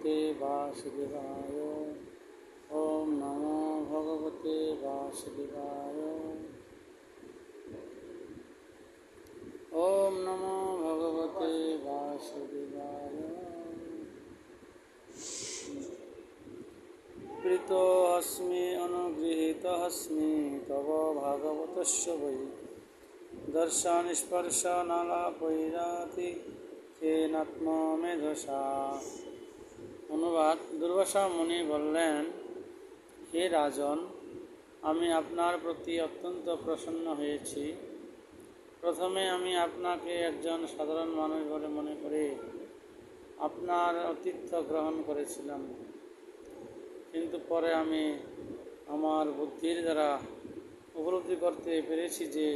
भगवते वासुदेवाय। ओम नमो भगवते वासुदेवाय। ओम नमो भगवते वासुदेवाय। प्रीतोऽस्मि अनुगृहीतोऽस्मि तव भागवतस्य वै दर्शनस्पर्शनलापैराति तेनात्ममेधसा। অনুবাদ। দুর্বাসা মুনি বললেন, হে রাজন, আমি আপনার প্রতি অত্যন্ত প্রসন্ন হয়েছি। প্রথমে আমি আপনাকে একজন সাধারণ মানুষ বলে মনে করে আপনার আতিথ্য গ্রহণ করেছিলাম, কিন্তু পরে আমি আমার বুদ্ধির দ্বারা উপলব্ধি করতে পেরেছি যে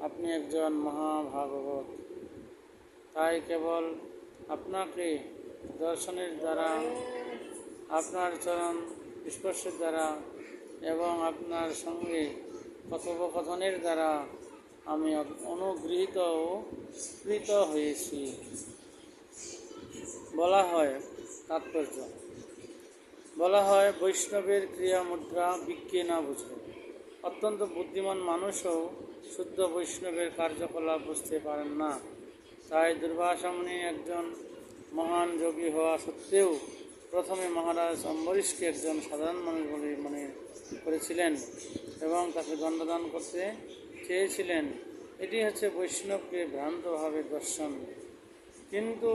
আপনি একজন মহাভাগবত। তাই কেবল আপনাকে দর্শনের দ্বারা, আপনার চরণ স্পর্শের দ্বারা এবং আপনার সঙ্গে কথোপকথনের দ্বারা আমি অনুগৃহীত ও প্রীত হয়েছি। বলা হয় বৈষ্ণবের ক্রিয়া মুদ্রা বিজ্ঞে না বুঝে। অত্যন্ত বুদ্ধিমান মানুষও শুদ্ধ বৈষ্ণবের কার্যকলাপ বুঝতে পারেন না। তাই দুর্বাসা মুনি একজন মহান যোগী হওয়া সত্ত্বেও প্রথমে মহারাজ অম্বরীশকে একজন সাধারণ মানুষ বলে মনে করেছিলেন এবং তাকে দণ্ডদান করতে চেয়েছিলেন। এটি হচ্ছে বৈষ্ণবকে ভ্রান্তভাবে দর্শন। কিন্তু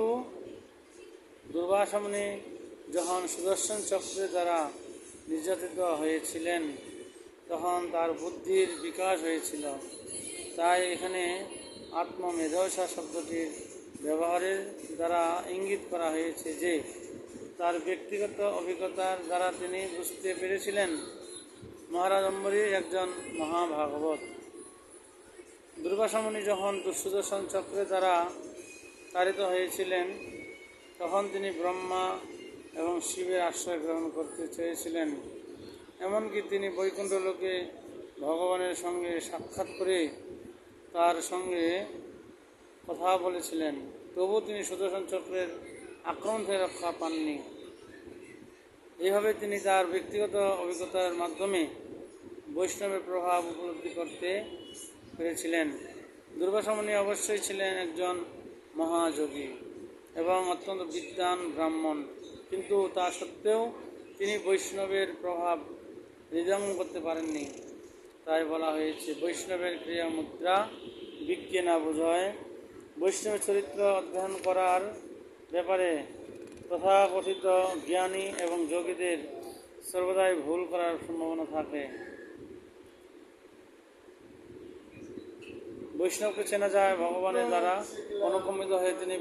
দুর্বাসা মুনি যখন সুদর্শন চক্রের দ্বারা নির্যাতিত হয়েছিলেন তখন তার বুদ্ধির বিকাশ হয়েছিল। তাই এখানে আত্মমেধসা শব্দটির ব্যবহারের দ্বারা ইঙ্গিত করা হয়েছে যে তার ব্যক্তিগত অভিজ্ঞতার দ্বারা তিনি বুঝতে পেরেছিলেন মহারাজ অম্বরীশ একজন মহাভাগবত। দুর্বাসা মুনি যখন সুদর্শন চক্রের দ্বারা তাড়িত হয়েছিলেন তখন তিনি ব্রহ্মা এবং শিবের আশ্রয় গ্রহণ করতে চেয়েছিলেন। এমনকি তিনি বৈকুণ্ঠ লোকে ভগবানের সঙ্গে সাক্ষাৎ করে তার সঙ্গে কথা বলেছিলেন, তবু তিনি সুদর্শন চক্রের আক্রমণ থেকে রক্ষা পাননি। এইভাবে তিনি তার ব্যক্তিগত অভিজ্ঞতার মাধ্যমে বৈষ্ণবের প্রভাব উপলব্ধি করতে পেরেছিলেন। দুর্বাসা মুনি অবশ্যই ছিলেন একজন মহাযোগী এবং অত্যন্ত বিদ্বান ব্রাহ্মণ, কিন্তু তা সত্ত্বেও তিনি বৈষ্ণবের প্রভাব হৃদয়ঙ্গম করতে পারেননি। তাই বলা হয়েছে বৈষ্ণবের ক্রিয়া মুদ্রা বিজ্ঞে না বোঝায়। বৈষ্ণবের চরিত্র অধ্যয়ন করার ব্যাপারে তথাকথিত জ্ঞানী এবং যোগীদের সর্বদাই ভুল করার সম্ভাবনা থাকে। বৈষ্ণবকে চেনা যায় ভগবানের দ্বারা অনুকম্পিত হয়ে তিনি